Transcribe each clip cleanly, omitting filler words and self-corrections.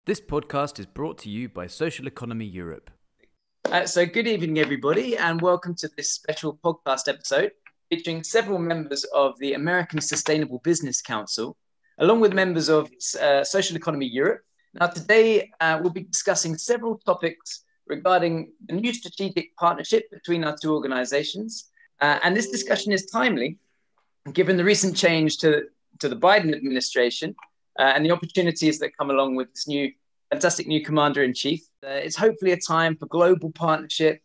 This podcast is brought to you by Social Economy Europe. So good evening, everybody, and welcome to this special podcast episode featuring several members of the American Sustainable Business Council, along with members of Social Economy Europe. Now, today we'll be discussing several topics regarding the new strategic partnership between our two organizations. And this discussion is timely, given the recent change to the Biden administration and the opportunities that come along with this fantastic new commander-in-chief. It's hopefully a time for global partnership,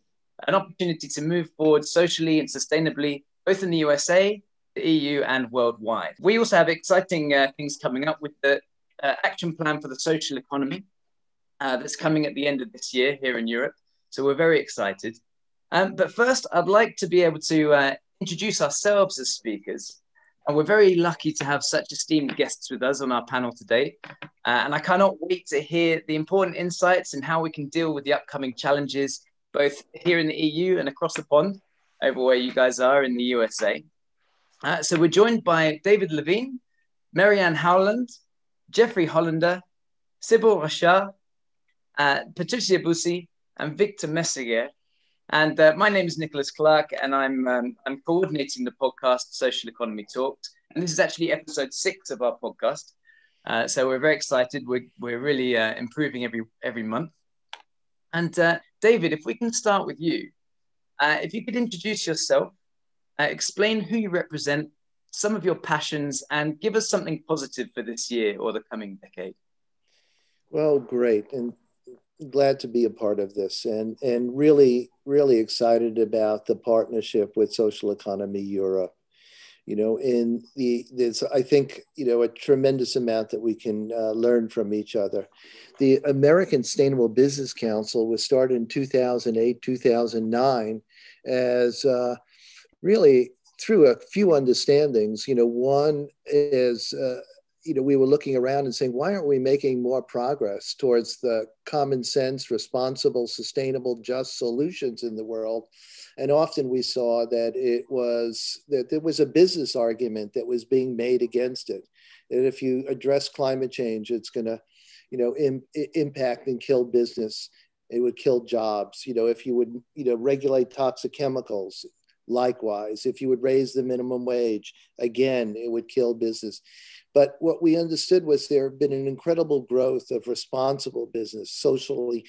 an opportunity to move forward socially and sustainably, both in the USA, the EU, and worldwide. We also have exciting things coming up with the action plan for the social economy that's coming at the end of this year here in Europe. So we're very excited. But first, I'd like to be able to introduce ourselves as speakers. And we're very lucky to have such esteemed guests with us on our panel today. And I cannot wait to hear the important insights and how we can deal with the upcoming challenges, both here in the EU and across the pond, over where you guys are in the USA. So we're joined by David Levine, MaryAnne Howland Jeffrey Hollender, Sibylle Reichert, Patrizia Bussi, and Victor Meseguer. And my name is Nicholas Clark, and I'm coordinating the podcast Social Economy Talks. And this is actually episode 6 of our podcast. So we're very excited. We're really improving every month. And David, if we can start with you, if you could introduce yourself, explain who you represent, some of your passions, and give us something positive for this year or the coming decade. Well, great. And glad to be a part of this, and really excited about the partnership with Social Economy Europe. There's, I think, a tremendous amount that we can learn from each other. The American Sustainable Business Council was started in 2008, 2009 as really through a few understandings. One is, we were looking around and saying, why aren't we making more progress towards the common sense, responsible, sustainable, just solutions in the world? And often we saw that there was a business argument that was being made against it. That if you address climate change, it's going to, impact and kill business. It would kill jobs. If you would, regulate toxic chemicals, likewise. If you would raise the minimum wage, again, it would kill business. But what we understood was there had been an incredible growth of responsible business, socially,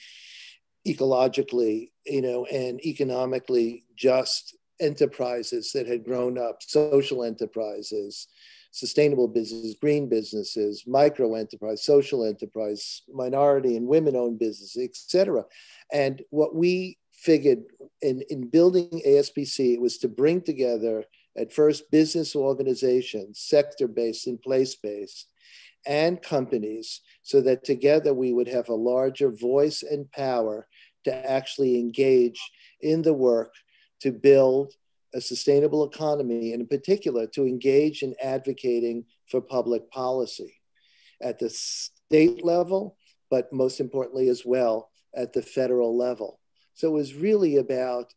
ecologically, and economically just enterprises that had grown up, social enterprises, sustainable businesses, green businesses, micro enterprise, social enterprise, minority and women-owned businesses, et cetera. And what we figured in building ASBC, it was to bring together at first business organizations, sector-based and place-based, and companies, so that together we would have a larger voice and power to actually engage in the work to build a sustainable economy, and in particular to engage in advocating for public policy at the state level, but most importantly as well at the federal level. So it was really about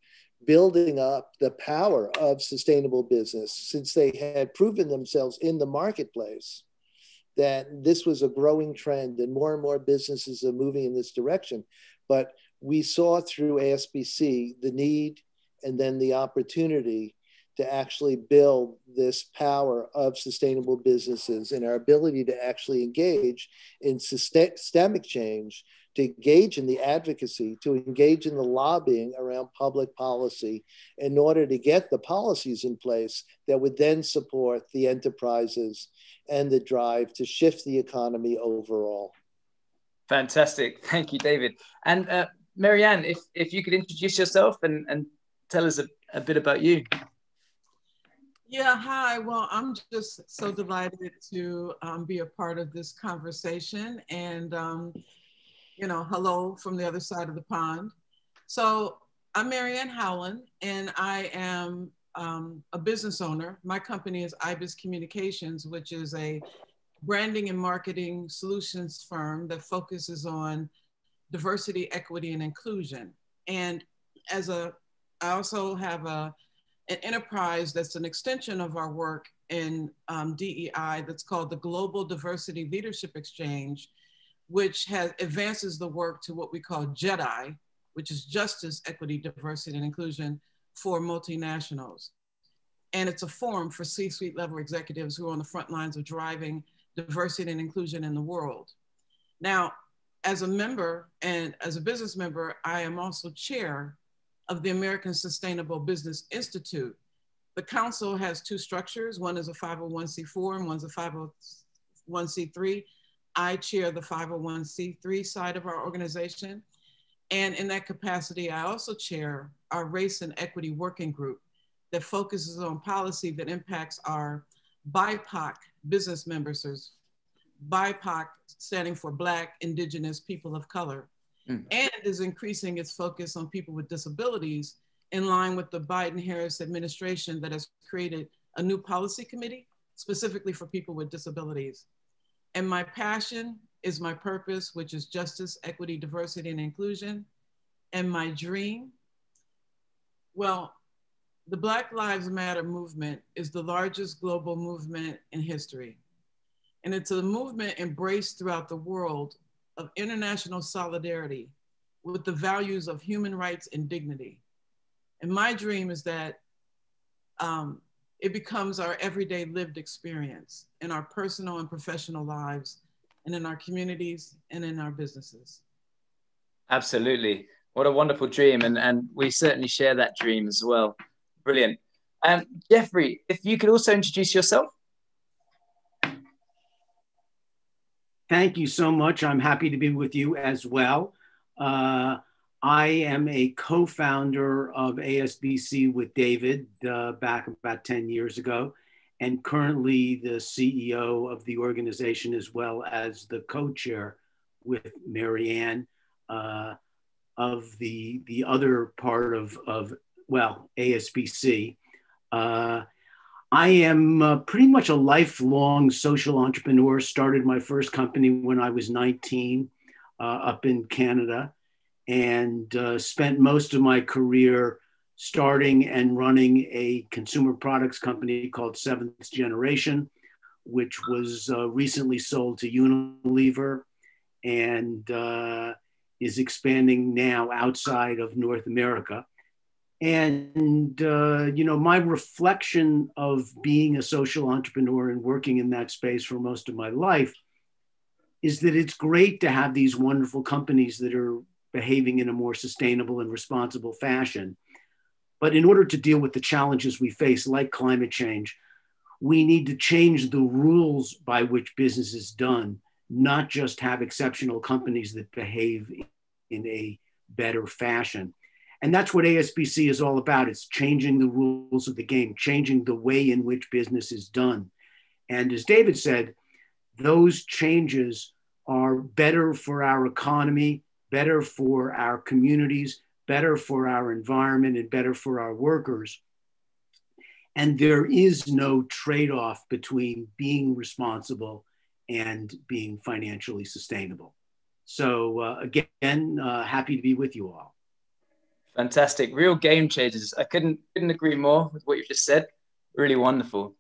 building up the power of sustainable business, since they had proven themselves in the marketplace that this was a growing trend and more businesses are moving in this direction. But we saw through ASBC the need and then the opportunity to actually build this power of sustainable businesses and our ability to actually engage in systemic change, to engage in the advocacy, to engage in the lobbying around public policy in order to get the policies in place that would then support the enterprises and the drive to shift the economy overall. Fantastic. Thank you, David. And MaryAnne, if you could introduce yourself and tell us a bit about you. Yeah, hi. Well, I'm just so delighted to be a part of this conversation, and hello from the other side of the pond. So I'm MaryAnne Howland, and I am a business owner. My company is IBIS Communications, which is a branding and marketing solutions firm that focuses on diversity, equity, and inclusion. And I also have an enterprise that's an extension of our work in DEI that's called the Global Diversity Leadership Exchange, which advances the work to what we call JEDI, which is Justice, Equity, Diversity, and Inclusion for multinationals. And it's a forum for C-suite level executives who are on the front lines of driving diversity and inclusion in the world. Now, as a member and as a business member, I am also chair of the American Sustainable Business Institute. The council has two structures. One is a 501c4 and one's a 501c3. I chair the 501c3 side of our organization. And in that capacity, I also chair our Race and Equity Working Group that focuses on policy that impacts our BIPOC business members, BIPOC standing for Black, Indigenous, People of Color, and is increasing its focus on people with disabilities in line with the Biden-Harris administration that has created a new policy committee specifically for people with disabilities. And my passion is my purpose, which is justice, equity, diversity, and inclusion. And my dream, well, the Black Lives Matter movement is the largest global movement in history. And it's a movement embraced throughout the world of international solidarity with the values of human rights and dignity. And my dream is that it becomes our everyday lived experience in our personal and professional lives and in our communities and in our businesses. Absolutely. What a wonderful dream. And we certainly share that dream as well. Brilliant. Jeffrey, if you could also introduce yourself. Thank you so much. I'm happy to be with you as well. I am a co-founder of ASBC with David back about 10 years ago, and currently the CEO of the organization as well as the co-chair with MaryAnne of the other part of ASBC. I am pretty much a lifelong social entrepreneur. Started my first company when I was 19 up in Canada, and spent most of my career starting and running a consumer products company called Seventh Generation, which was recently sold to Unilever and is expanding now outside of North America. And, my reflection of being a social entrepreneur and working in that space for most of my life is that it's great to have these wonderful companies that are behaving in a more sustainable and responsible fashion. But in order to deal with the challenges we face, like climate change, we need to change the rules by which business is done, not just have exceptional companies that behave in a better fashion. And that's what ASBC is all about. It's changing the rules of the game, changing the way in which business is done. And as David said, those changes are better for our economy, better for our communities, better for our environment, and better for our workers. And there is no trade-off between being responsible and being financially sustainable. So again, happy to be with you all. Fantastic, real game changers. I couldn't agree more with what you just said. Really wonderful.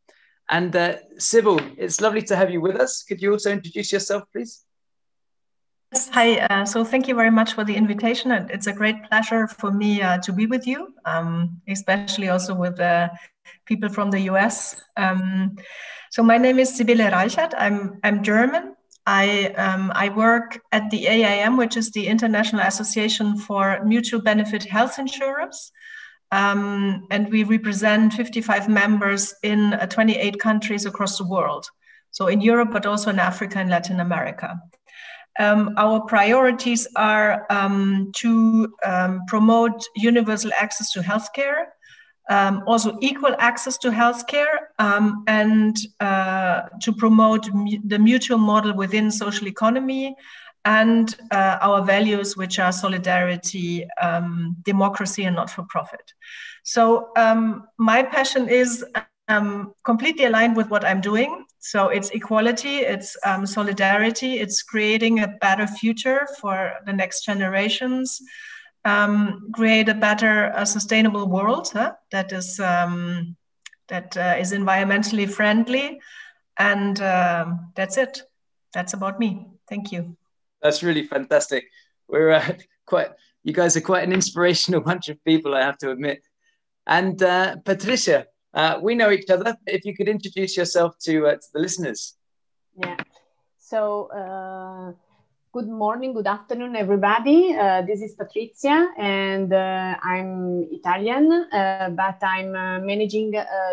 And Sibylle, it's lovely to have you with us. Could you also introduce yourself, please? Yes, hi. So thank you very much for the invitation. And it's a great pleasure for me to be with you, especially also with people from the US. So my name is Sibylle Reichert. I'm German. I work at the AIM, which is the International Association for Mutual Benefit Health Insurance. And we represent 55 members in 28 countries across the world. So in Europe, but also in Africa and Latin America. Our priorities are to promote universal access to healthcare, also equal access to healthcare, and to promote the mutual model within social economy and our values, which are solidarity, democracy, and not-for-profit. So my passion is completely aligned with what I'm doing. So it's equality, it's solidarity, it's creating a better future for the next generations, create a better, sustainable world that is environmentally friendly, and that's it. That's about me. Thank you. That's really fantastic. We're you guys are quite an inspirational bunch of people, I have to admit. And Patrizia, we know each other. If you could introduce yourself to the listeners. Yeah. So, good morning, good afternoon, everybody. This is Patrizia, and I'm Italian, but I'm managing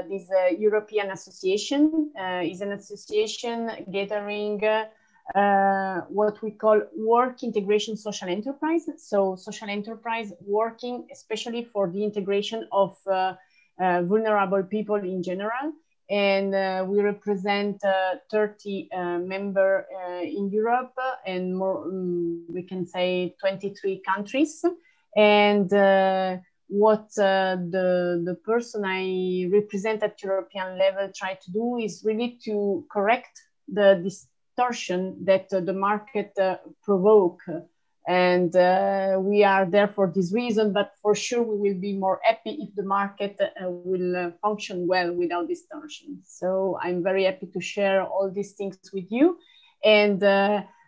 this European association. It's an association gathering what we call work integration social enterprise. So social enterprise working especially for the integration of vulnerable people in general. And we represent 30 members in Europe and more, we can say 23 countries. And what the person I represent at European level try to do is really to correct the distortion that the market provoke. And we are there for this reason, but for sure we will be more happy if the market will function well without distortion. So I'm very happy to share all these things with you. And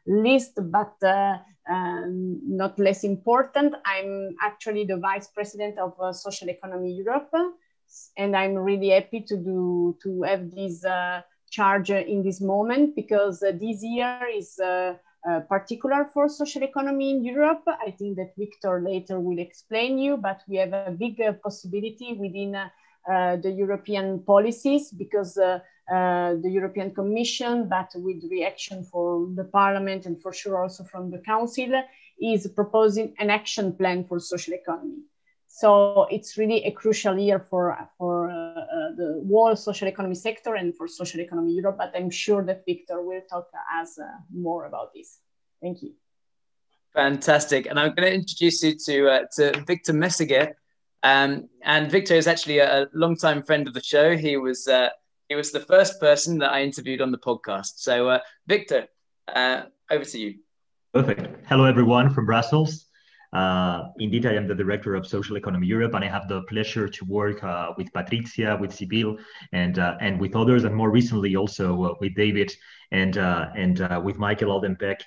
least but not less important, I'm actually the Vice President of Social Economy Europe. And I'm really happy to have this charge in this moment, because this year is particular for social economy in Europe. I think that Victor later will explain you, but we have a big possibility within the European policies, because the European Commission, but with reaction from the Parliament and for sure also from the Council, is proposing an action plan for social economy. So it's really a crucial year for the whole social economy sector and for social economy Europe, but I'm sure that Victor will talk us more about this. Thank you. Fantastic. And I'm going to introduce you to Victor Meseguer. And Victor is actually a longtime friend of the show. He was the first person that I interviewed on the podcast. So Victor, over to you. Perfect. Hello, everyone from Brussels. Indeed, I am the director of Social Economy Europe, and I have the pleasure to work with Patrizia, with Sibylle, and with others, and more recently also with David and with Michael Aldenbeck,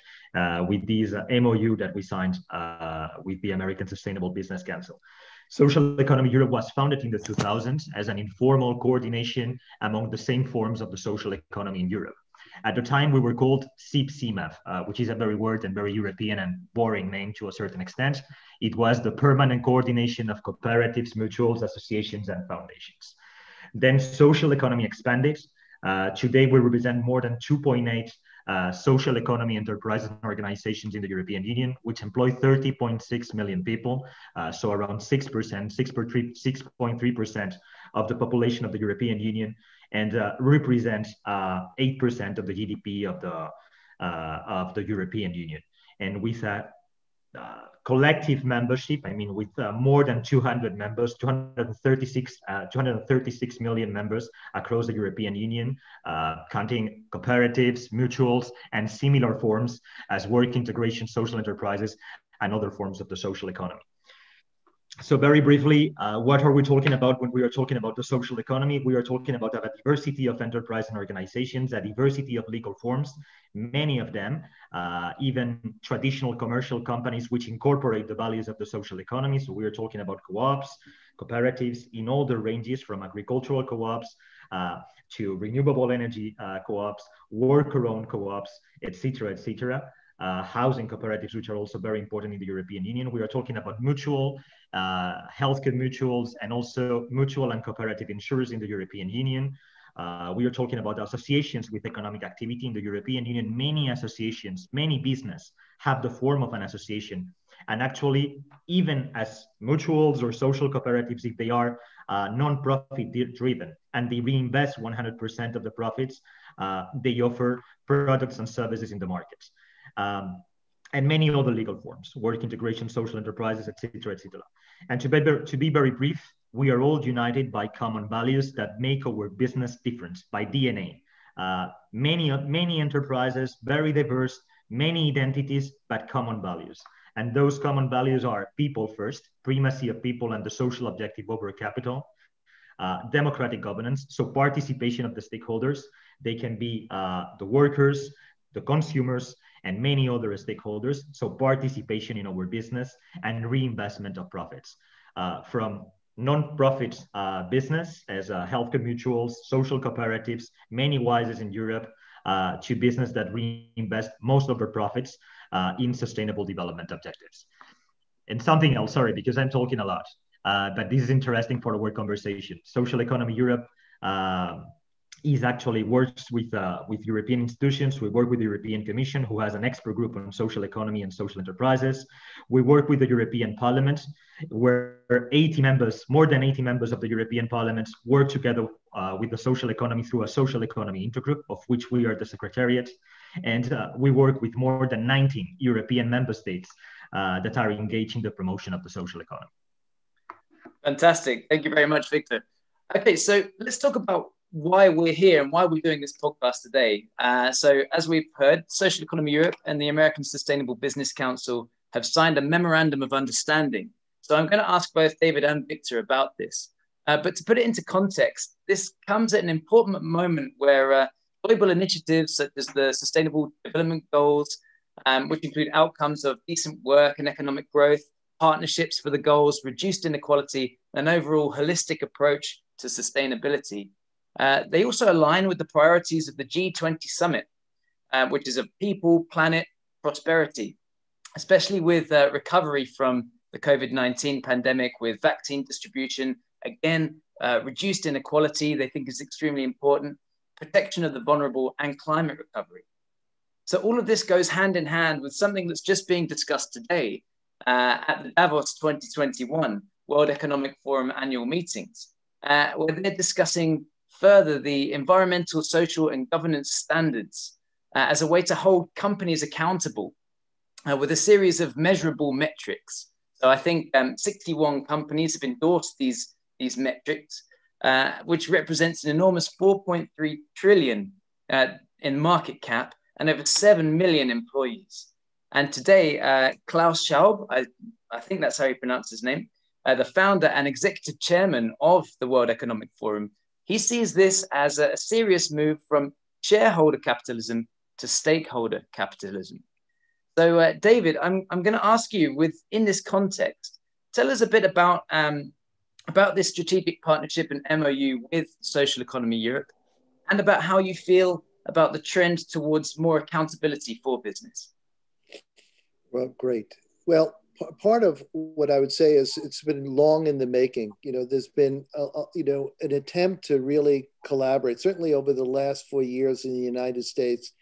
with this MOU that we signed with the American Sustainable Business Council. Social Economy Europe was founded in the 2000s as an informal coordination among the same forms of the social economy in Europe. At the time, we were called CIP-CMAF, which is a very word and very European and boring name to a certain extent. It was the permanent coordination of cooperatives, mutuals, associations, and foundations. Then social economy expanded. Today, we represent more than 2.8 social economy enterprises and organizations in the European Union, which employ 30.6 million people, so around 6.3% of the population of the European Union, and represent 8% of the GDP of the European Union. And with a collective membership, I mean, with more than 200 members, 236 million members across the European Union, counting cooperatives, mutuals, and similar forms as work integration, social enterprises, and other forms of the social economy. So very briefly, what are we talking about when we are talking about the social economy? We are talking about a diversity of enterprise and organizations, a diversity of legal forms, many of them, even traditional commercial companies which incorporate the values of the social economy. So we are talking about co-ops, cooperatives in all the ranges, from agricultural co-ops to renewable energy co-ops, worker-owned co-ops, etc., etc. Housing cooperatives, which are also very important in the European Union. We are talking about mutual, healthcare mutuals, and also mutual and cooperative insurers in the European Union. We are talking about associations with economic activity in the European Union. Many associations, many business have the form of an association. And actually, even as mutuals or social cooperatives, if they are non-profit driven and they reinvest 100% of the profits, they offer products and services in the market. And many other legal forms, work integration, social enterprises, etc., etc. And to be very brief, we are all united by common values that make our business different, by DNA. Many enterprises, very diverse, many identities, but common values. And those common values are people first, primacy of people and the social objective over capital, democratic governance, so participation of the stakeholders. They can be the workers, the consumers, and many other stakeholders. So participation in our business and reinvestment of profits from non-profit business as healthcare mutuals, social cooperatives, many WISEs in Europe, to business that reinvest most of their profits in sustainable development objectives. And something else, sorry, because I'm talking a lot, but this is interesting for our conversation. Social Economy Europe actually works with European institutions. We work with the European Commission, who has an expert group on social economy and social enterprises. We work with the European Parliament, where more than 80 members of the European Parliament work together with the social economy through a social economy intergroup, of which we are the secretariat. And we work with more than 19 European member states that are engaged in the promotion of the social economy. Fantastic. Thank you very much, Victor. Okay, so let's talk about why we're here and why we're doing this podcast today. So as we've heard, Social Economy Europe and the American Sustainable Business Council have signed a memorandum of understanding. So I'm going to ask both David and Victor about this. But to put it into context, this comes at an important moment where global initiatives such as the Sustainable Development Goals, which include outcomes of decent work and economic growth, partnerships for the goals, reduced inequality, and overall holistic approach to sustainability. They also align with the priorities of the G20 summit, which is of people, planet, prosperity, especially with recovery from the COVID-19 pandemic, with vaccine distribution, again, reduced inequality, they think is extremely important, protection of the vulnerable, and climate recovery. So all of this goes hand in hand with something that's just being discussed today at the Davos 2021 World Economic Forum annual meetings, where they're discussing further the environmental, social, and governance standards as a way to hold companies accountable with a series of measurable metrics. So I think 61 companies have endorsed these metrics, which represents an enormous 4.3 trillion in market cap and over 7 million employees. And today, Klaus Schwab, I think that's how you pronounce his name, the founder and executive chairman of the World Economic Forum, he sees this as a serious move from shareholder capitalism to stakeholder capitalism. So, David, I'm going to ask you, in this context, tell us a bit about this strategic partnership and MOU with Social Economy Europe, and about how you feel about the trend towards more accountability for business. Well, great. Well, part of what I would say is it's been long in the making. There's been, an attempt to really collaborate. Certainly over the last 4 years in the United States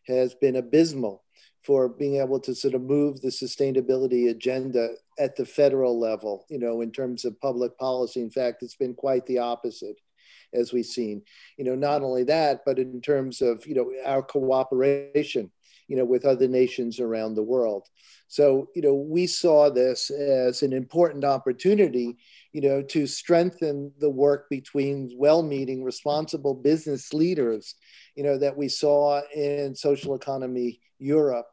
has been abysmal for being able to sort of move the sustainability agenda at the federal level, in terms of public policy. In fact, it's been quite the opposite, as we've seen. Not only that, but in terms of, our cooperation, with other nations around the world. So, we saw this as an important opportunity, to strengthen the work between well-meaning, responsible business leaders, that we saw in Social Economy Europe,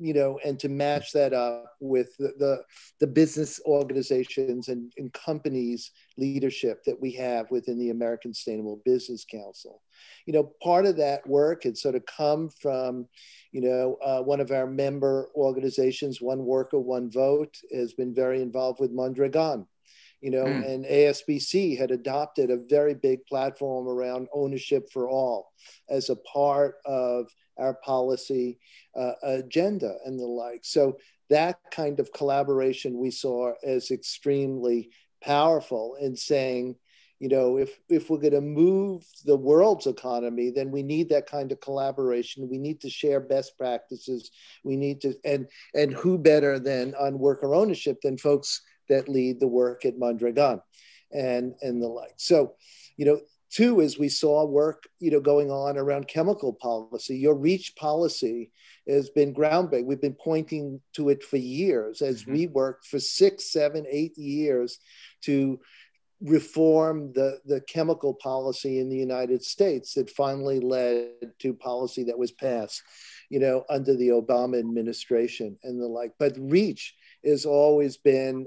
and to match that up with the business organizations and companies leadership that we have within the American Sustainable Business Council. Part of that work had sort of come from, one of our member organizations, One Worker, One Vote, has been very involved with Mondragon. And ASBC had adopted a very big platform around ownership for all as a part of our policy agenda and the like. So that kind of collaboration we saw as extremely powerful in saying, if we're going to move the world's economy, then we need that kind of collaboration. We need to share best practices. We need to, and who better than on worker ownership than folks that lead the work at Mondragon and the like. So, two is we saw work, going on around chemical policy. Your REACH policy has been groundbreaking. We've been pointing to it for years as we worked for 6, 7, 8 years to reform the chemical policy in the United States that finally led to policy that was passed, under the Obama administration and the like. But REACH has always been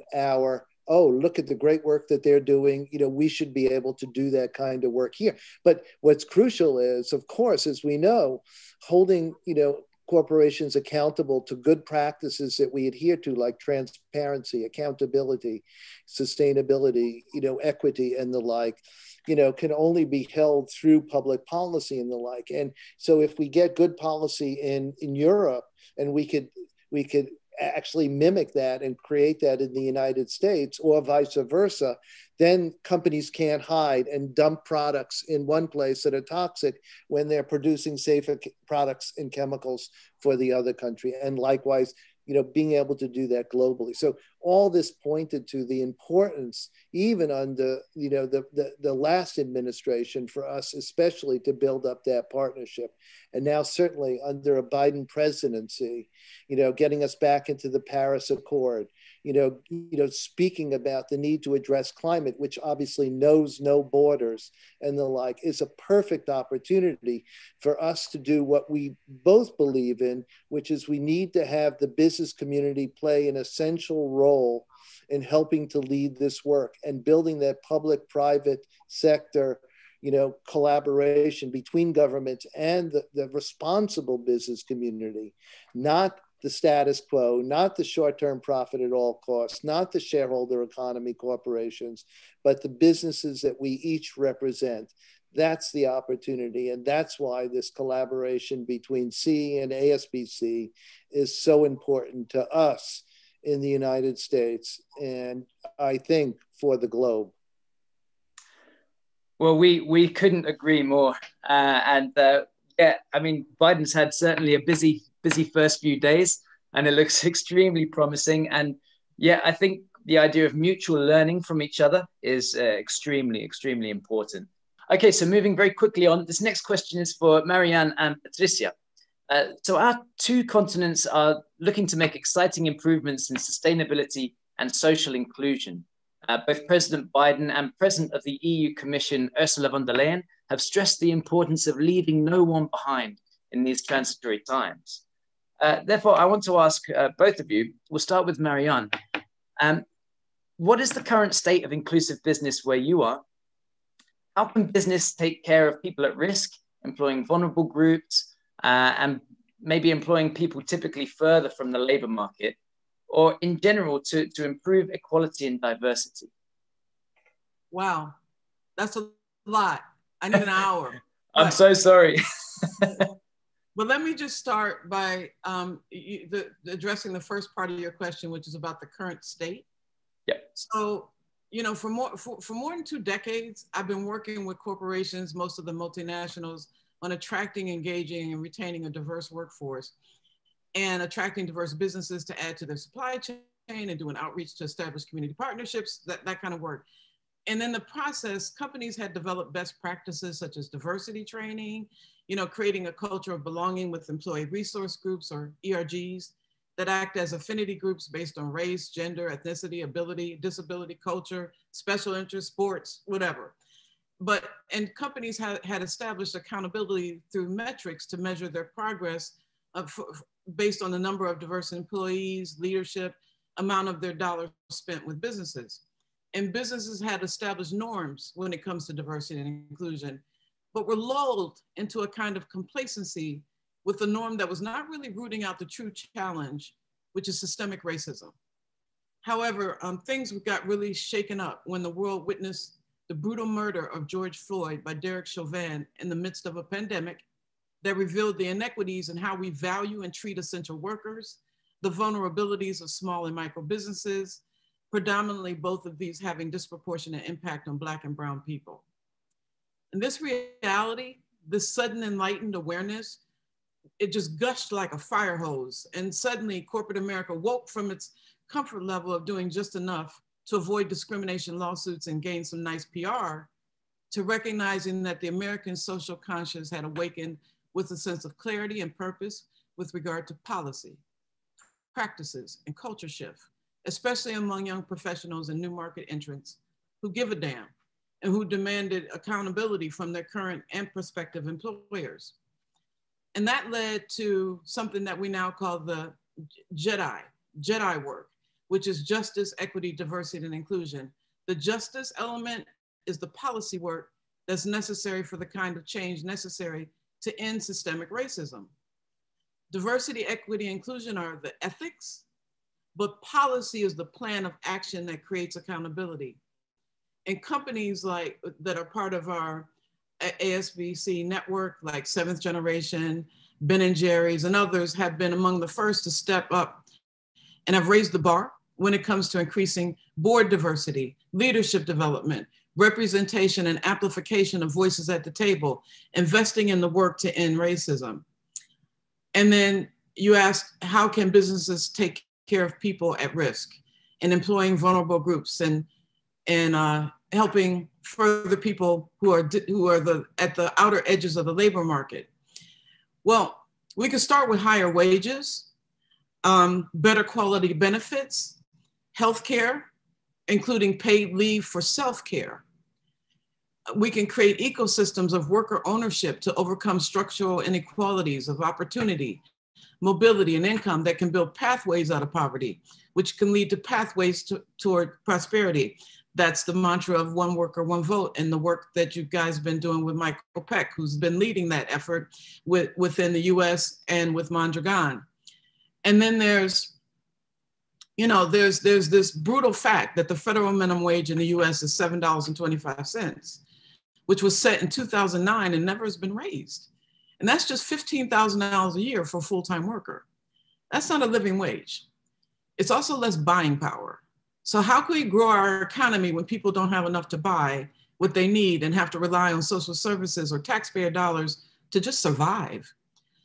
look at the great work that they're doing. We should be able to do that kind of work here. But what's crucial is, of course, as we know, holding, corporations accountable to good practices that we adhere to, like transparency, accountability, sustainability, equity and the like, can only be held through public policy and the like. And so if we get good policy in Europe, and we could actually mimic that and create that in the United States, or vice versa, then companies can't hide and dump products in one place that are toxic when they're producing safer products and chemicals for the other country. And likewise, being able to do that globally. So all this pointed to the importance, even under, the last administration, for us, especially to build up that partnership. And now certainly under a Biden presidency, getting us back into the Paris Accord, speaking about the need to address climate, which obviously knows no borders and the like, is a perfect opportunity for us to do what we both believe in, which is we need to have the business community play an essential role in helping to lead this work and building that public-private sector, collaboration between government and the responsible business community, not the status quo, not the short-term profit at all costs, not the shareholder economy corporations, but the businesses that we each represent. That's the opportunity. And that's why this collaboration between SEE and ASBC is so important to us in the United States, and I think for the globe. Well, we couldn't agree more. Yeah, I mean, Biden's had certainly a busy first few days, and it looks extremely promising. And yeah, I think the idea of mutual learning from each other is extremely, extremely important. Okay, so moving very quickly on, this next question is for MaryAnne and Patrizia. So our two continents are looking to make exciting improvements in sustainability and social inclusion. Both President Biden and President of the EU Commission, Ursula von der Leyen, have stressed the importance of leaving no one behind in these transitory times. Therefore, I want to ask both of you, we'll start with MaryAnne. What is the current state of inclusive business where you are? How can business take care of people at risk, employing vulnerable groups, and maybe employing people typically further from the labor market, or in general to improve equality and diversity? Wow, that's a lot. I need an hour. I'm so sorry. But let me just start by addressing the first part of your question, which is about the current state. Yeah. So, for more than 2 decades, I've been working with corporations, most of the multinationals, on attracting, engaging, and retaining a diverse workforce, and attracting diverse businesses to add to their supply chain, and doing outreach to establish community partnerships, that kind of work. And in the process, companies had developed best practices such as diversity training, creating a culture of belonging with employee resource groups, or ERGs, that act as affinity groups based on race, gender, ethnicity, ability, disability, culture, special interest, sports, whatever. And companies had established accountability through metrics to measure their progress based on the number of diverse employees, leadership, amount of their dollars spent with businesses. And businesses had established norms when it comes to diversity and inclusion, but were lulled into a kind of complacency with a norm that was not really rooting out the true challenge, which is systemic racism. However, things got really shaken up when the world witnessed the brutal murder of George Floyd by Derek Chauvin in the midst of a pandemic that revealed the inequities in how we value and treat essential workers, the vulnerabilities of small and micro businesses, predominantly both of these having disproportionate impact on Black and brown people. And this reality, this sudden enlightened awareness, it just gushed like a fire hose. And suddenly corporate America woke from its comfort level of doing just enough to avoid discrimination lawsuits and gain some nice PR, to recognizing that the American social conscience had awakened with a sense of clarity and purpose with regard to policy, practices, and culture shift, especially among young professionals and new market entrants who give a damn and who demanded accountability from their current and prospective employers. And that led to something that we now call the JEDI work, which is justice, equity, diversity, and inclusion. The justice element is the policy work that's necessary for the kind of change necessary to end systemic racism. Diversity, equity, inclusion are the ethics, but policy is the plan of action that creates accountability. And companies like that are part of our ASBC network, like Seventh Generation, Ben & Jerry's, and others have been among the first to step up and have raised the bar when it comes to increasing board diversity, leadership development, representation and amplification of voices at the table, investing in the work to end racism. And then you ask, how can businesses take care of people at risk and employing vulnerable groups and helping further people who are at the outer edges of the labor market? Well, we could start with higher wages, better quality benefits, healthcare, including paid leave for self-care. We can create ecosystems of worker ownership to overcome structural inequalities of opportunity, mobility, and income that can build pathways out of poverty, which can lead to pathways toward prosperity. That's the mantra of one worker, one vote, and the work that you guys have been doing with Michael Peck, who's been leading that effort within the US and with Mondragon. And then there's this brutal fact that the federal minimum wage in the US is $7.25, which was set in 2009 and never has been raised. And that's just $15,000 a year for a full-time worker. That's not a living wage. It's also less buying power. So how can we grow our economy when people don't have enough to buy what they need and have to rely on social services or taxpayer dollars to just survive?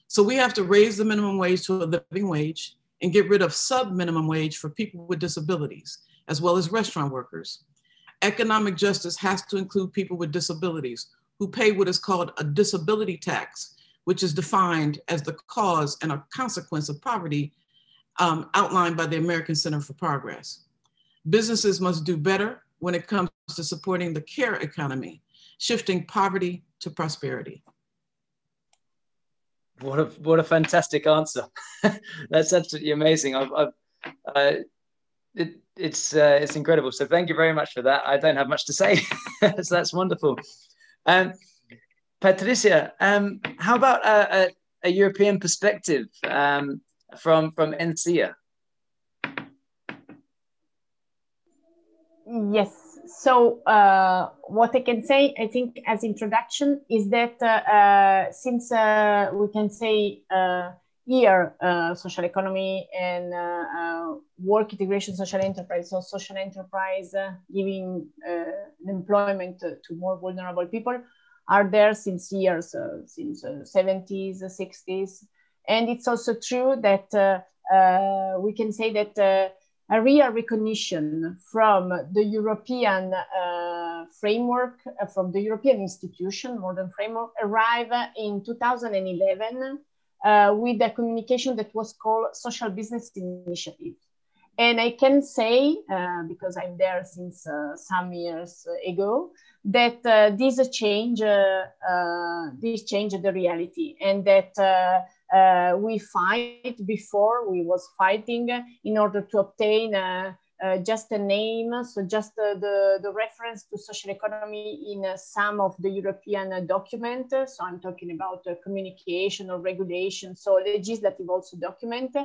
So we have to raise the minimum wage to a living wage and get rid of sub-minimum wage for people with disabilities, as well as restaurant workers. Economic justice has to include people with disabilities who pay what is called a disability tax, which is defined as the cause and a consequence of poverty outlined by the American Center for Progress. Businesses must do better when it comes to supporting the care economy, shifting poverty to prosperity. What a fantastic answer. That's absolutely amazing. It's incredible. So thank you very much for that. I don't have much to say. So that's wonderful. Patrizia, how about a European perspective from ENSIE? Yes. So what I can say, I think, as introduction, is that since we can say here social economy and work integration social enterprise, so social enterprise giving employment to more vulnerable people, are there since years, since 70s, 60s. And it's also true that we can say that a real recognition from the European framework, from the European institution, modern framework, arrived in 2011 with a communication that was called Social Business Initiative. And I can say, because I'm there since some years ago, that this changed the reality, and that we we was fighting in order to obtain just a name, so just the reference to social economy in some of the European documents. So I'm talking about communication or regulation, so legislative also document.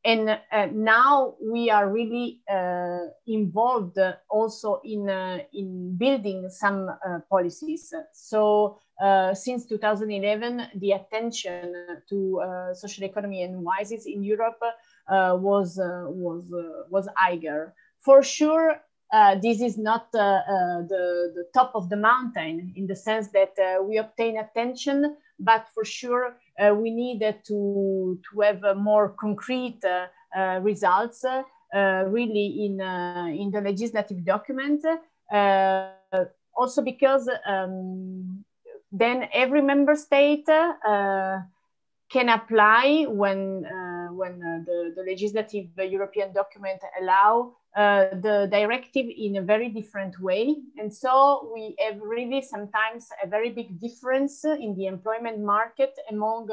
And now we are really involved also in building some policies. So since 2011, the attention to social economy and WISEs in Europe was higher. For sure, this is not the top of the mountain in the sense that we obtain attention, but for sure we need to have more concrete results really in the legislative document. Also because then every member state can apply when the legislative European document allow the directive in a very different way. And so we have really sometimes a very big difference in the employment market among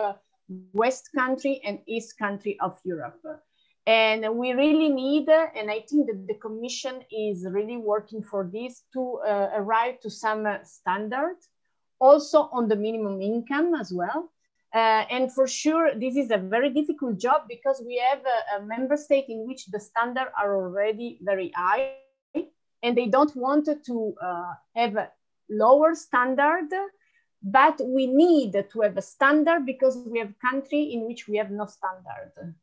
West country and East country of Europe. And we really need, and I think that the Commission is really working for this, to arrive to some standard, also on the minimum income as well. And for sure, this is a very difficult job because we have a member state in which the standards are already very high, and they don't want to have a lower standard, but we need to have a standard because we have country in which we have no standard.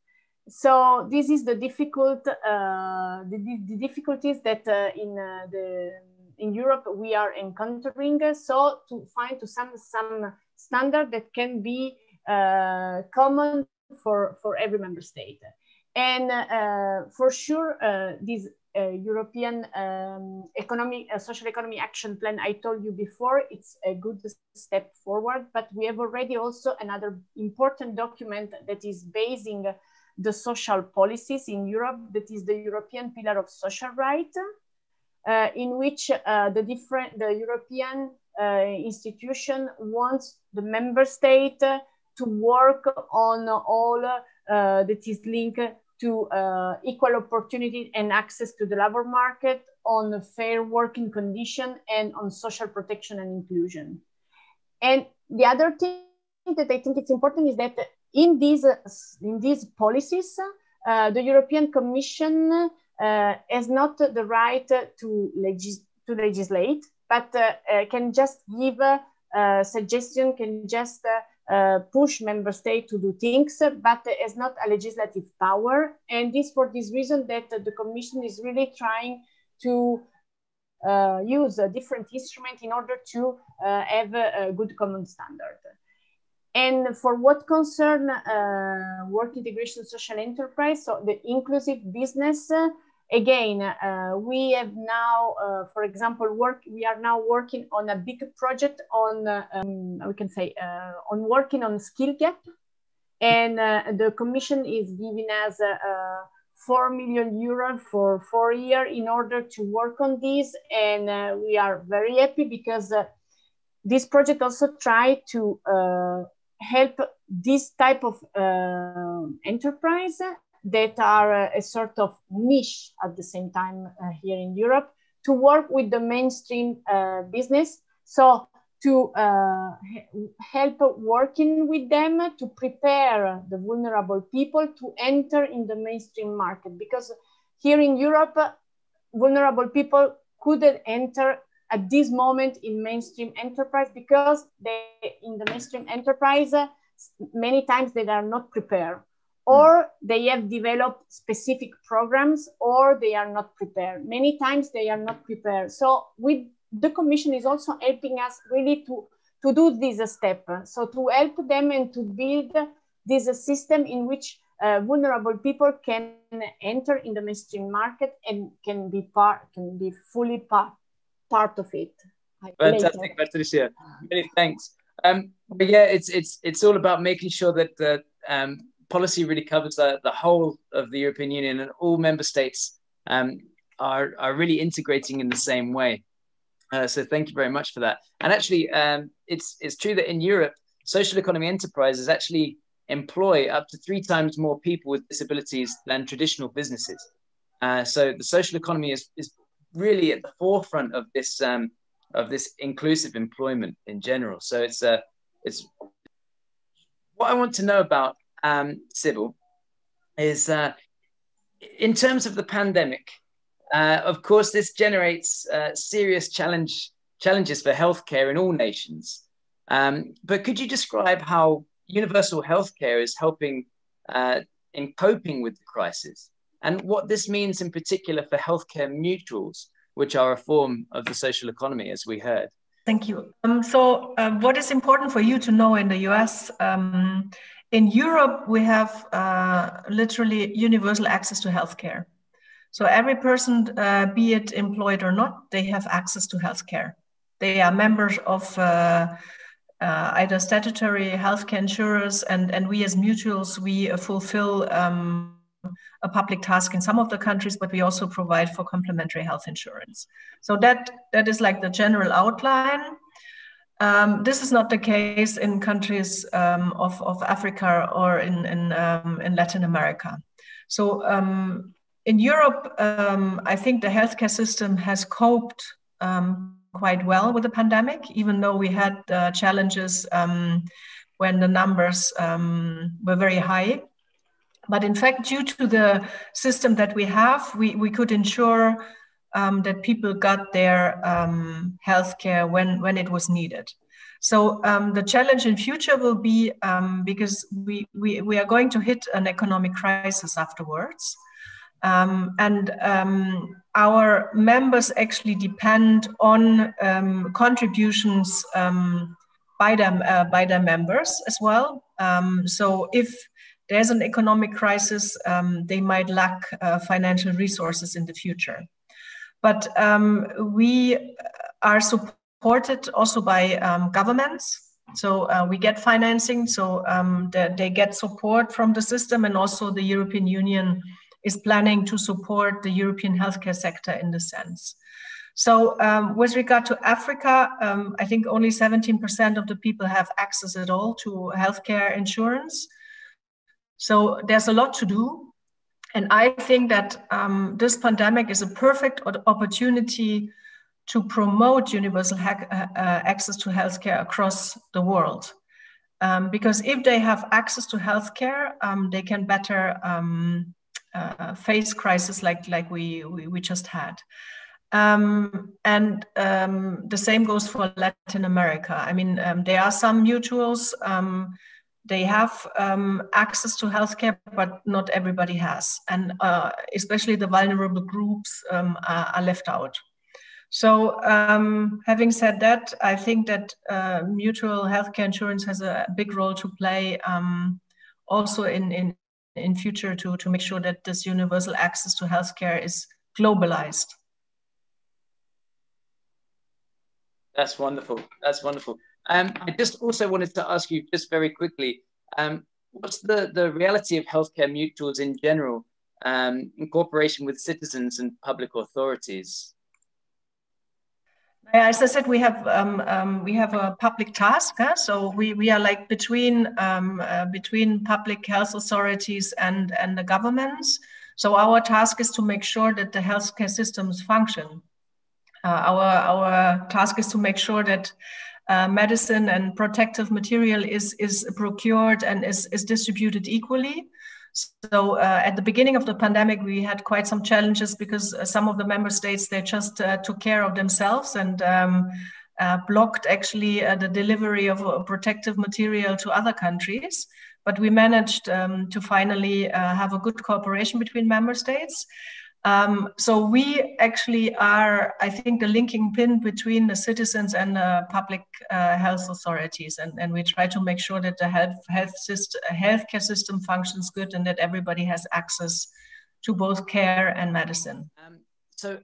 So this is the difficult, the difficulties that in Europe we are encountering. So to find some standard that can be common for every member state. And for sure, this European social economy action plan I told you before, it's a good step forward, but we have already also another important document that is basing the social policies in Europe, that is the European Pillar of Social Rights, in which the European institution wants the member state to work on all that is linked to equal opportunity and access to the labor market, on fair working condition, and on social protection and inclusion. And the other thing that I think it's important is that in these policies, the European Commission has not the right to legislate, but can just give a suggestion, can just push member states to do things, but has not a legislative power. And this for this reason that the Commission is really trying to use a different instrument in order to have a good common standard. And for what concern work integration social enterprise, so the inclusive business, again, we have now, for example, we are now working on a big project on, we can say, on working on skill gap. And the Commission is giving us 4 million euros for 4 years in order to work on this. And we are very happy because this project also tries to help this type of enterprise that are a sort of niche at the same time here in Europe, to work with the mainstream business. So to help working with them to prepare the vulnerable people to enter in the mainstream market. Because here in Europe, vulnerable people couldn't enter at this moment in mainstream enterprise because in the mainstream enterprise, many times they are not prepared, or they have developed specific programs, or they are not prepared. Many times they are not prepared. So the Commission is also helping us really to do this step. So to help them and to build this system in which vulnerable people can enter in the mainstream market and can be fully part of it. Fantastic, Patrizia. Many thanks. But yeah, it's all about making sure that the policy really covers the whole of the European Union, and all member states are really integrating in the same way. So thank you very much for that. And actually, it's true that in Europe, social economy enterprises actually employ up to 3 times more people with disabilities than traditional businesses. So the social economy is really at the forefront of this inclusive employment in general. So it's what I want to know about, Sibylle, is in terms of the pandemic. Of course, this generates serious challenges for healthcare in all nations. But could you describe how universal healthcare is helping in coping with the crisis, and what this means in particular for healthcare mutuals, which are a form of the social economy, as we heard? Thank you. So what is important for you to know in the US, in Europe, we have literally universal access to healthcare. So every person, be it employed or not, they have access to healthcare. They are members of either statutory healthcare insurers, and we as mutuals, we fulfill a public task in some of the countries, but we also provide for complementary health insurance. So that is like the general outline. This is not the case in countries of Africa or in Latin America. So in Europe, I think the healthcare system has coped quite well with the pandemic, even though we had challenges when the numbers were very high. But in fact, due to the system that we have, we could ensure that people got their healthcare when it was needed. So the challenge in future will be, because we are going to hit an economic crisis afterwards. Our members actually depend on contributions by their members as well. So if there's an economic crisis, they might lack financial resources in the future. But we are supported also by governments. So we get financing, so they get support from the system, and also the European Union is planning to support the European healthcare sector in this sense. So with regard to Africa, I think only 17% of the people have access at all to healthcare insurance. So there's a lot to do. And I think that this pandemic is a perfect opportunity to promote universal access to healthcare across the world. Because if they have access to healthcare, they can better face crisis like we just had. The same goes for Latin America. I mean, there are some mutuals, they have access to healthcare, but not everybody has. And especially the vulnerable groups are left out. So having said that, I think that mutual healthcare insurance has a big role to play also in future to make sure that this universal access to healthcare is globalized. That's wonderful. That's wonderful. I just also wanted to ask you just very quickly, what's the reality of healthcare mutuals in general in cooperation with citizens and public authorities? As I said, we have a public task. So we are like between public health authorities and the governments. So our task is to make sure that the healthcare systems function. Our task is to make sure that medicine and protective material is procured and is distributed equally. So at the beginning of the pandemic, we had quite some challenges because some of the member states, they just took care of themselves and blocked actually the delivery of protective material to other countries. But we managed to finally have a good cooperation between member states. So we actually are, I think, the linking pin between the citizens and the public health authorities. And we try to make sure that the healthcare system functions good and that everybody has access to both care and medicine. So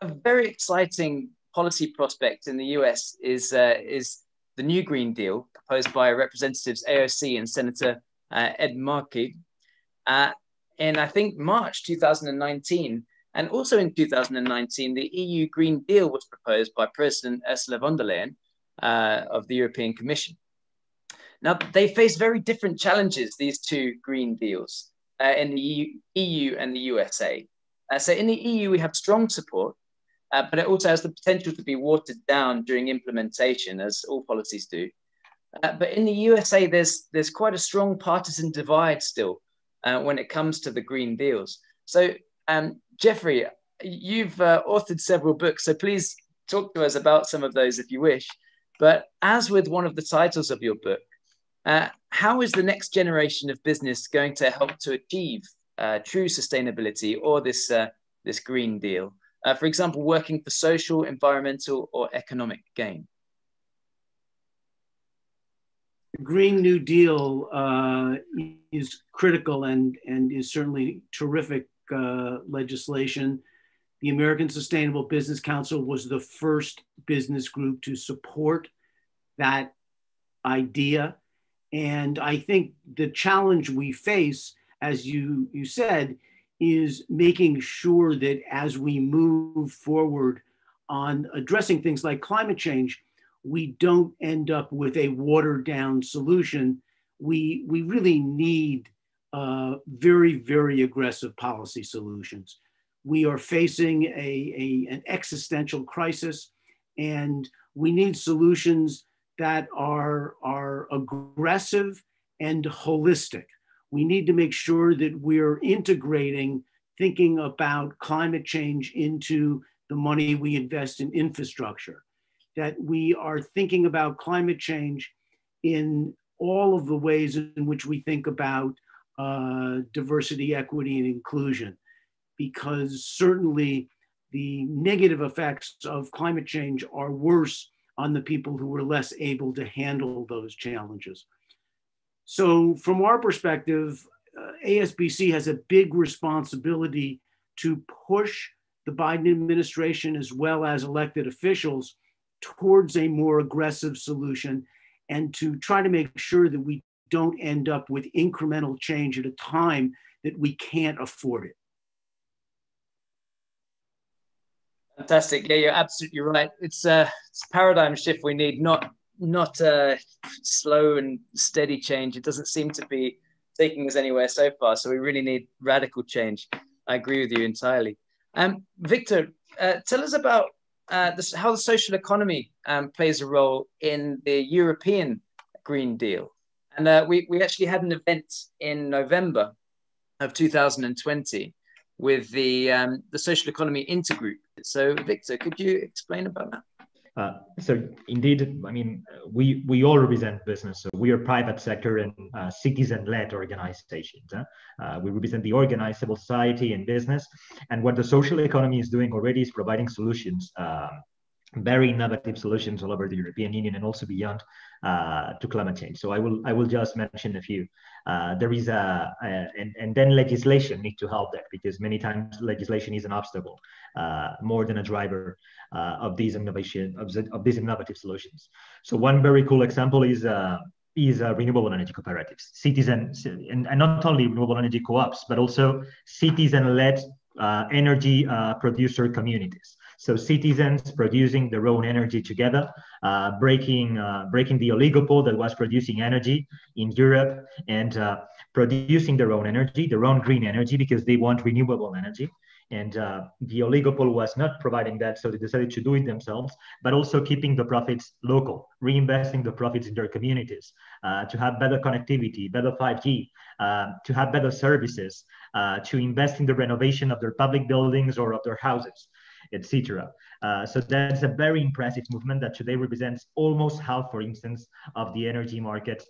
a very exciting policy prospect in the US is the new Green Deal proposed by Representatives AOC and Senator Ed Markey. In, I think, March 2019, and also in 2019, the EU Green Deal was proposed by President Ursula von der Leyen of the European Commission. Now, they face very different challenges, these two Green Deals, in the EU and the USA. So in the EU, we have strong support, but it also has the potential to be watered down during implementation, as all policies do. But in the USA, there's quite a strong partisan divide still when it comes to the Green Deals. So, Jeffrey, you've authored several books, so please talk to us about some of those if you wish. But as with one of the titles of your book, how is the next generation of business going to help to achieve true sustainability or this Green Deal? For example, working for social, environmental, or economic gain? The Green New Deal is critical and is certainly terrific legislation. The American Sustainable Business Council was the first business group to support that idea. And I think the challenge we face, as you said, is making sure that as we move forward on addressing things like climate change, we don't end up with a watered down solution. We really need very, very aggressive policy solutions. We are facing an existential crisis, and we need solutions that are aggressive and holistic. We need to make sure that we're integrating thinking about climate change into the money we invest in infrastructure, that we are thinking about climate change in all of the ways in which we think about diversity, equity, and inclusion, because certainly the negative effects of climate change are worse on the people who are less able to handle those challenges. So from our perspective, ASBC has a big responsibility to push the Biden administration as well as elected officials towards a more aggressive solution and to try to make sure that we don't end up with incremental change at a time that we can't afford it. Fantastic. Yeah, you're absolutely right. It's a paradigm shift we need, not slow and steady change. It doesn't seem to be taking us anywhere so far. So we really need radical change. I agree with you entirely. Victor, tell us about how the social economy plays a role in the European Green Deal. And we actually had an event in November of 2020 with the Social Economy Intergroup. So Victor, could you explain about that? So indeed, I mean, we all represent business. So we are private sector and citizen-led organizations. We represent the organized civil society and business. And what the social economy is doing already is providing solutions, very innovative solutions all over the European Union and also beyond to climate change. So I will just mention a few. There is and then legislation need to help that, because many times legislation is an obstacle more than a driver of these innovation of these innovative solutions. So one very cool example is renewable energy cooperatives, citizens, and not only renewable energy co-ops, but also citizen-led energy producer communities. So citizens producing their own energy together, breaking the oligopoly that was producing energy in Europe, and producing their own energy, their own green energy, because they want renewable energy. And the oligopoly was not providing that, so they decided to do it themselves, but also keeping the profits local, reinvesting the profits in their communities, to have better connectivity, better 5G, to have better services, to invest in the renovation of their public buildings or of their houses, etc. So that's a very impressive movement that today represents almost half, for instance, of the energy market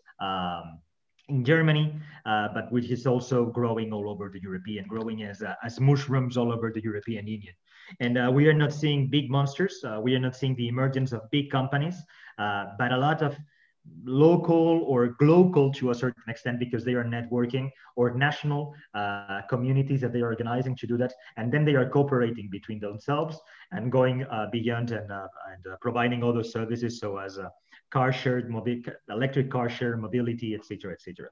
in Germany, but which is also growing all over the European, growing as mushrooms all over the European Union. And we are not seeing big monsters. We are not seeing the emergence of big companies, but a lot of local or global to a certain extent, because they are networking, or national communities that they are organizing to do that, and then they are cooperating between themselves and going beyond and providing other services, so as car shared, electric car share, mobility, etc., etc.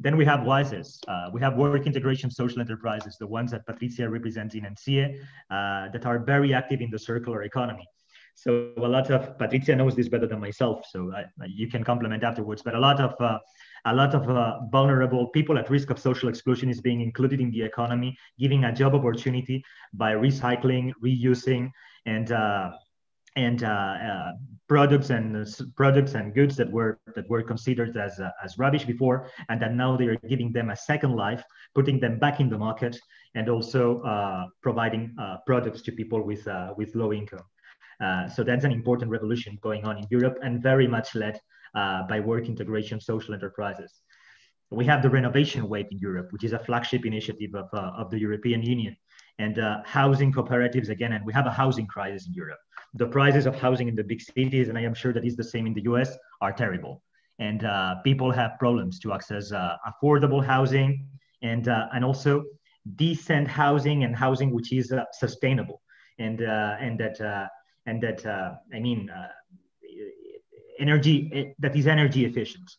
Then we have WISEs. We have work integration social enterprises, the ones that Patrizia represents in ENSIE, that are very active in the circular economy. So a lot of, Patrizia knows this better than myself, so you can complement afterwards, but a lot of vulnerable people at risk of social exclusion is being included in the economy, giving a job opportunity by recycling, reusing, and products and goods that were considered as rubbish before, and that now they are giving them a second life, putting them back in the market, and also providing products to people with low income. So that's an important revolution going on in Europe, and very much led by work integration social enterprises. We have the renovation wave in Europe, which is a flagship initiative of the European Union, and housing cooperatives again, and we have a housing crisis in Europe. The prices of housing in the big cities, and I am sure that is the same in the US, are terrible. And people have problems to access affordable housing, and also decent housing, and housing which is sustainable, and that energy that is energy efficient.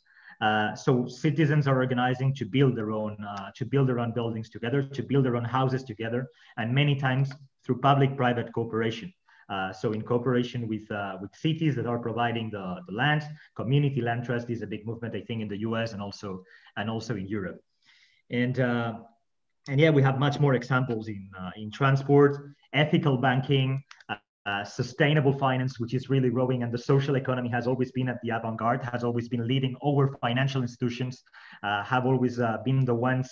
So citizens are organizing to build their own buildings together, to build their own houses together, and many times through public-private cooperation. So in cooperation with cities that are providing the land. Community land trust is a big movement, I think, in the US and also in Europe. And yeah, we have much more examples in transport, ethical banking, sustainable finance, which is really growing, and the social economy has always been at the avant-garde, has always been leading over financial institutions, have always been the ones.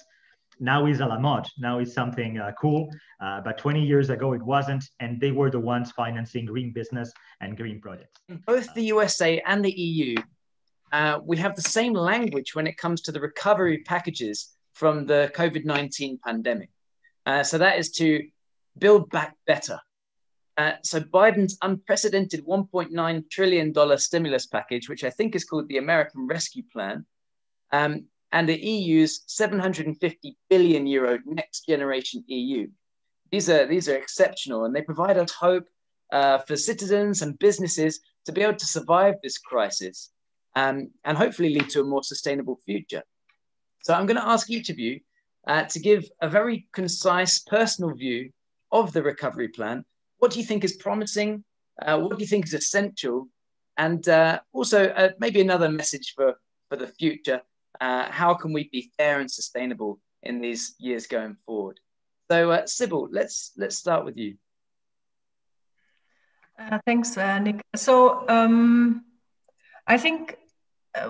Now is a la mode, now is something cool, but 20 years ago it wasn't, and they were the ones financing green business and green projects. In both the USA and the EU, we have the same language when it comes to the recovery packages from the COVID-19 pandemic. So that is to build back better. So Biden's unprecedented $1.9 trillion stimulus package, which I think is called the American Rescue Plan, and the EU's 750 billion euro Next Generation EU. These are exceptional, and they provide us hope for citizens and businesses to be able to survive this crisis and hopefully lead to a more sustainable future. So I'm going to ask each of you to give a very concise personal view of the recovery plan. What do you think is promising? What do you think is essential? And also maybe another message for the future. How can we be fair and sustainable in these years going forward? So Sibylle, let's start with you. Thanks, Nick. So I think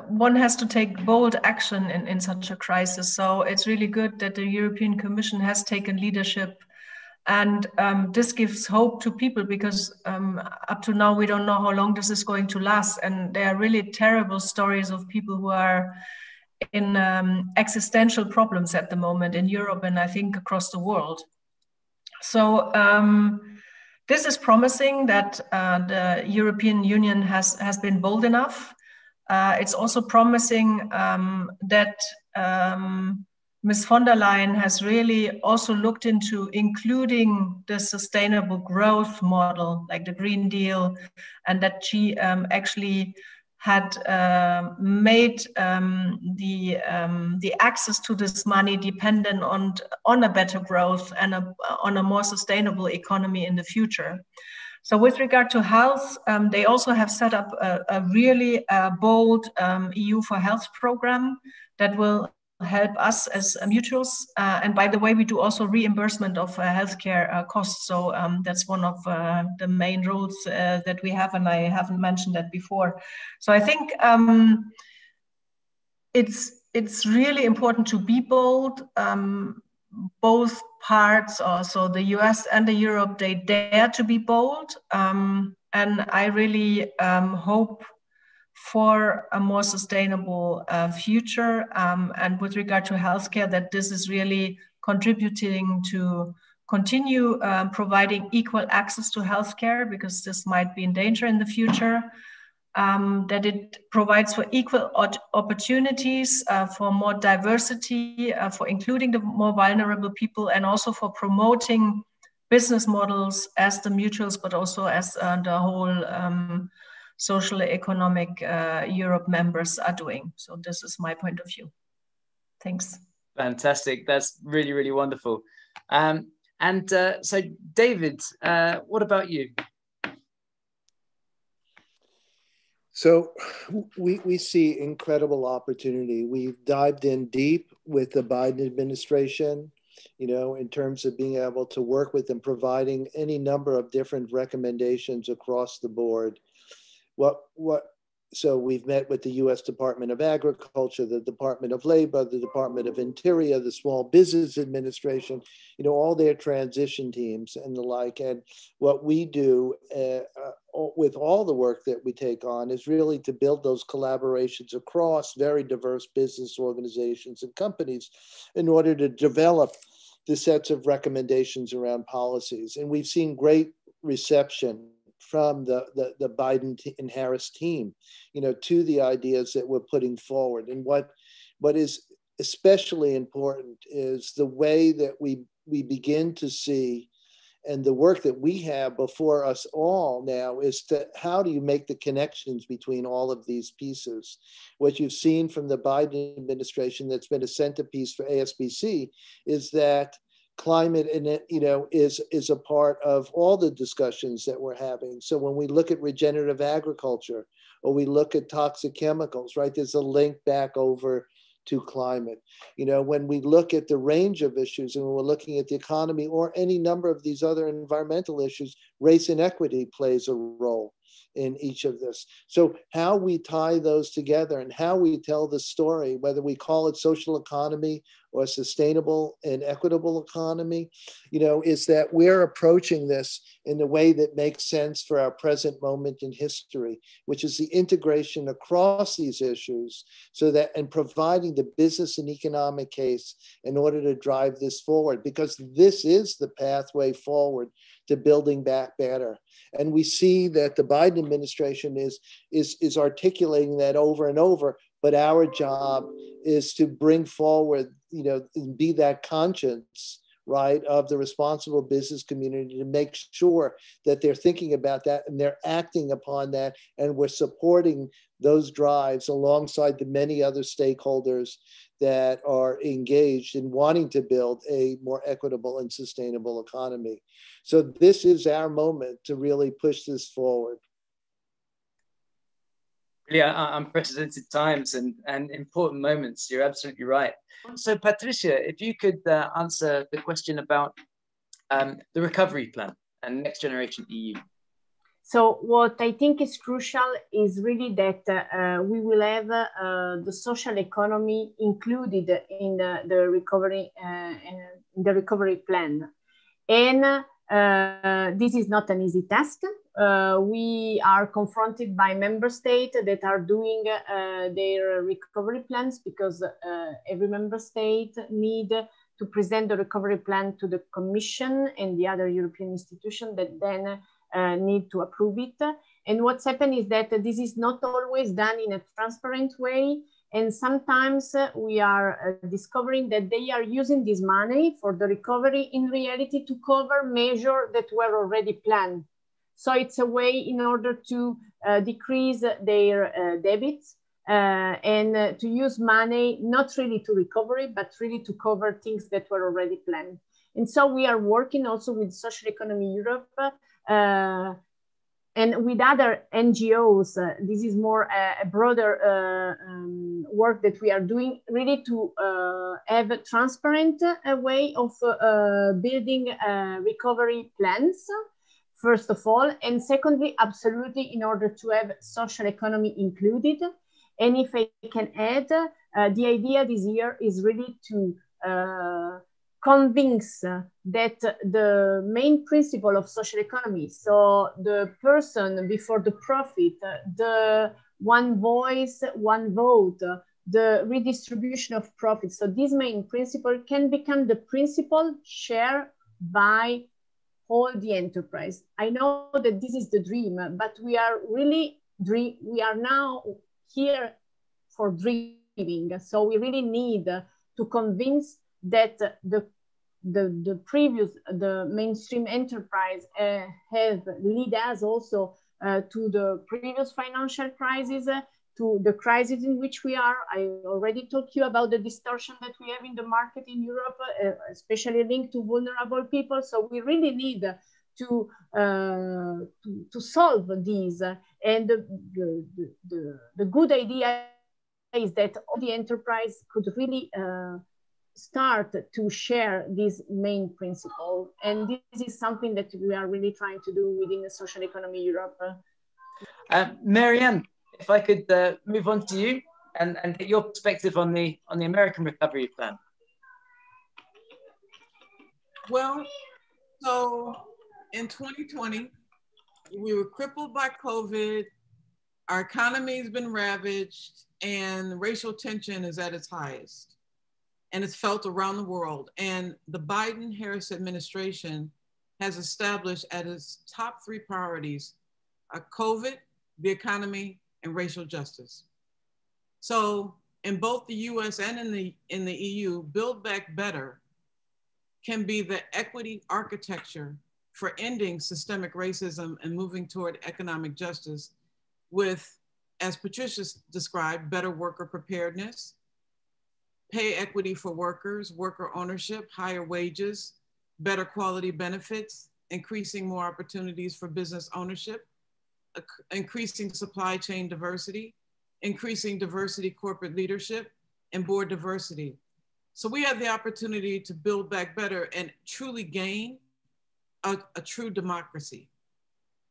one has to take bold action in such a crisis. So it's really good that the European Commission has taken leadership, and this gives hope to people, because up to now we don't know how long this is going to last, and there are really terrible stories of people who are in existential problems at the moment in Europe, and I think across the world. So this is promising that the European Union has been bold enough. It's also promising that Ms. von der Leyen has really also looked into including the sustainable growth model, like the Green Deal, and that she actually had made the access to this money dependent on a better growth and on a more sustainable economy in the future. So with regard to health, they also have set up a really bold EU for Health program that will help us as mutuals. And by the way, we do also reimbursement of healthcare costs. So that's one of the main rules that we have, and I haven't mentioned that before. So I think it's really important to be bold. Both parts, also the US and the Europe, they dare to be bold. And I really hope for a more sustainable future. And with regard to healthcare, that this is really contributing to continue providing equal access to healthcare, because this might be in danger in the future. That it provides for equal opportunities, for more diversity, for including the more vulnerable people, and also for promoting business models as the mutuals, but also as the whole social economic Europe members are doing. So this is my point of view. Thanks. Fantastic. That's really, really wonderful. So David, what about you? So we see incredible opportunity. We've dived in deep with the Biden administration, in terms of being able to work with them, providing any number of different recommendations across the board. So we've met with the U.S. Department of Agriculture, the Department of Labor, the Department of Interior, the Small Business Administration, all their transition teams and the like. And what we do with all the work that we take on is really to build those collaborations across very diverse business organizations and companies in order to develop the sets of recommendations around policies. And we've seen great reception from the Biden and Harris team, to the ideas that we're putting forward. And what is especially important is the way that we begin to see, and the work that we have before us all now is how do you make the connections between all of these pieces? What you've seen from the Biden administration that's been a centerpiece for ASBC is that climate is a part of all the discussions that we're having. So when we look at regenerative agriculture, or we look at toxic chemicals, right, there's a link back over to climate. You know, when we look at the range of issues and when we're looking at the economy or any number of these other environmental issues, race inequity plays a role in each of this. So how we tie those together and how we tell the story, whether we call it social economy or sustainable and equitable economy, you know, is that we're approaching this in a way that makes sense for our present moment in history, which is the integration across these issues, so that, and providing the business and economic case in order to drive this forward, because this is the pathway forward to building back better. And we see that the Biden administration is articulating that over and over, but our job is to bring forward, you know, and be that conscience, right, of the responsible business community to make sure that they're thinking about that and they're acting upon that. And we're supporting those drives alongside the many other stakeholders that are engaged in wanting to build a more equitable and sustainable economy. So this is our moment to really push this forward. Yeah, unprecedented times and important moments. You're absolutely right. So, Patrizia, if you could answer the question about the recovery plan and Next Generation EU. So what I think is crucial is really that we will have the social economy included in the recovery plan. And this is not an easy task. We are confronted by member states that are doing their recovery plans, because every member state need to present the recovery plan to the Commission and the other European institutions that then need to approve it. And what's happened is that this is not always done in a transparent way. And sometimes we are discovering that they are using this money for the recovery in reality to cover measures that were already planned. So it's a way in order to decrease their debits and to use money, not really to recovery, but really to cover things that were already planned. And so we are working also with Social Economy Europe and with other NGOs. This is more a broader work that we are doing, really to have a transparent way of building recovery plans, first of all. And secondly, absolutely, in order to have social economy included. And if I can add, the idea this year is really to convince that the main principle of social economy, so the person before the profit, the one voice, one vote, the redistribution of profits, so this main principle can become the principle shared by all the enterprise. I know that this is the dream, but we are really we are now here for dreaming. So we really need to convince that the mainstream enterprise have lead us also to the previous financial crisis, to the crisis in which we are. I already talked to you about the distortion that we have in the market in Europe, especially linked to vulnerable people. So we really need to solve these. And the good idea is that all the enterprise could really start to share this main principle. And this is something that we are really trying to do within the Social Economy Europe. MaryAnne, if I could move on to you and get your perspective on the American recovery plan. Well, so in 2020, we were crippled by COVID, our economy has been ravaged, and racial tension is at its highest. And it's felt around the world. And the Biden-Harris administration has established as its top 3 priorities COVID, the economy, and racial justice. So in both the US and in the EU, Build Back Better can be the equity architecture for ending systemic racism and moving toward economic justice with, as Patrizia described, better worker preparedness, pay equity for workers, worker ownership, higher wages, better quality benefits, increasing more opportunities for business ownership, increasing supply chain diversity, increasing diversity corporate leadership, and board diversity. So we had the opportunity to build back better and truly gain a true democracy.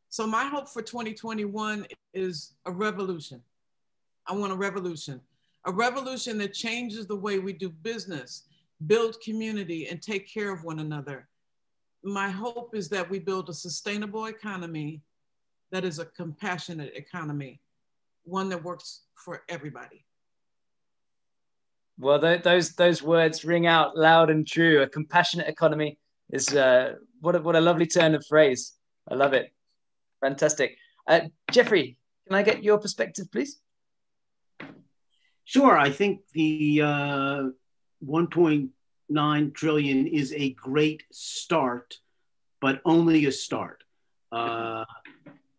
So my hope for 2021 is a revolution. I want a revolution that changes the way we do business, build community, and take care of one another. My hope is that we build a sustainable economy that is a compassionate economy, one that works for everybody. Well, those words ring out loud and true. A compassionate economy is what a lovely turn of phrase. I love it. Fantastic. Jeffrey, can I get your perspective, please? Sure. I think the 1.9 trillion is a great start, but only a start.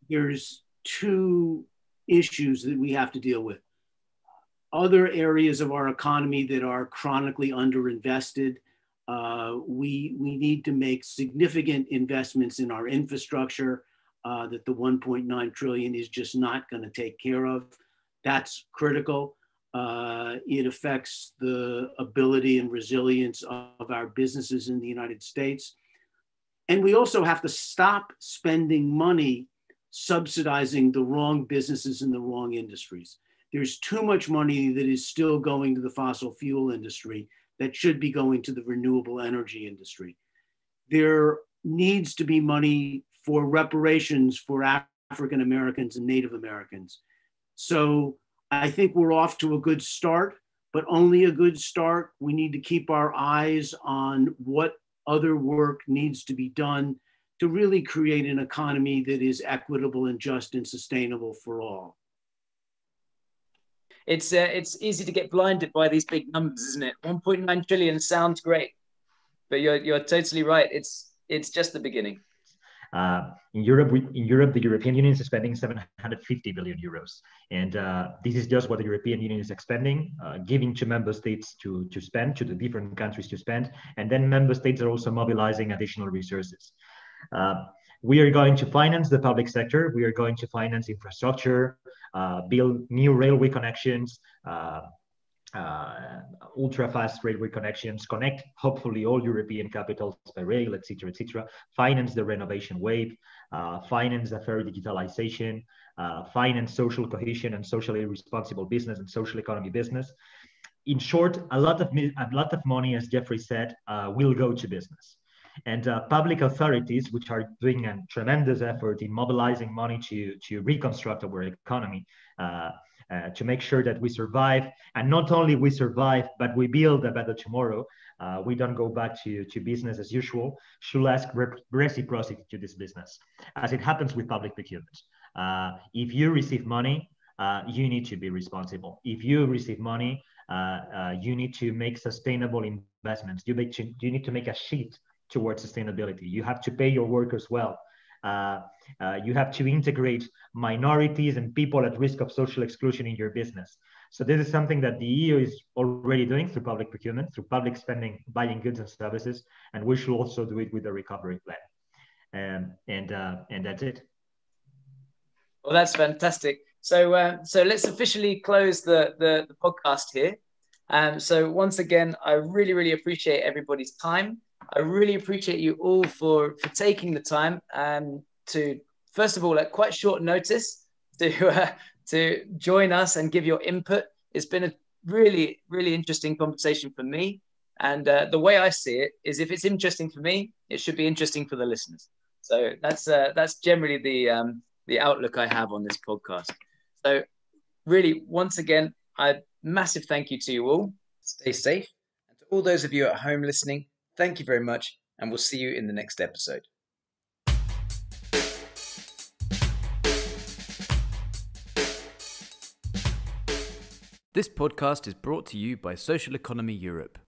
There's two issues that we have to deal with. Other areas of our economy that are chronically underinvested. We need to make significant investments in our infrastructure that the 1.9 trillion is just not going to take care of. That's critical. It affects the ability and resilience of our businesses in the United States. And we also have to stop spending money subsidizing the wrong businesses in the wrong industries. There's too much money that is still going to the fossil fuel industry that should be going to the renewable energy industry. There needs to be money for reparations for African Americans and Native Americans. So I think we're off to a good start, but only a good start. We need to keep our eyes on what other work needs to be done to really create an economy that is equitable and just and sustainable for all. It's easy to get blinded by these big numbers, isn't it? 1.9 trillion sounds great, but you're totally right. It's just the beginning. In Europe, the European Union is spending 750 billion euros, and this is just what the European Union is expending, giving to member states to spend, to the different countries to spend, and then member states are also mobilizing additional resources. We are going to finance the public sector. We are going to finance infrastructure, build new railway connections, ultra-fast railway connections, connect hopefully all European capitals by rail, etc., etc. Finance the renovation wave, finance the fair digitalization, finance social cohesion and socially responsible business and social economy business. In short, a lot of money, as Jeffrey said, will go to business. And public authorities, which are doing a tremendous effort in mobilizing money to reconstruct our economy, to make sure that we survive, and not only we survive, but we build a better tomorrow. We don't go back to business as usual. Should ask reciprocity to this business, as it happens with public procurement. If you receive money, you need to be responsible. If you receive money, you need to make sustainable investments. You need to make a sheet towards sustainability. You have to pay your workers well. You have to integrate minorities and people at risk of social exclusion in your business. So this is something that the EU is already doing through public procurement, through public spending, buying goods and services, and we should also do it with the recovery plan. And that's it. Well, that's fantastic. So let's officially close the podcast here. So once again, I really, really appreciate everybody's time. I really appreciate you all for taking the time to, first of all, at quite short notice, to join us and give your input. It's been a really, really interesting conversation for me. And the way I see it is, if it's interesting for me, it should be interesting for the listeners. So that's generally the outlook I have on this podcast. So really, once again, a massive thank you to you all. Stay safe. And to all those of you at home listening, thank you very much, and we'll see you in the next episode. This podcast is brought to you by Social Economy Europe.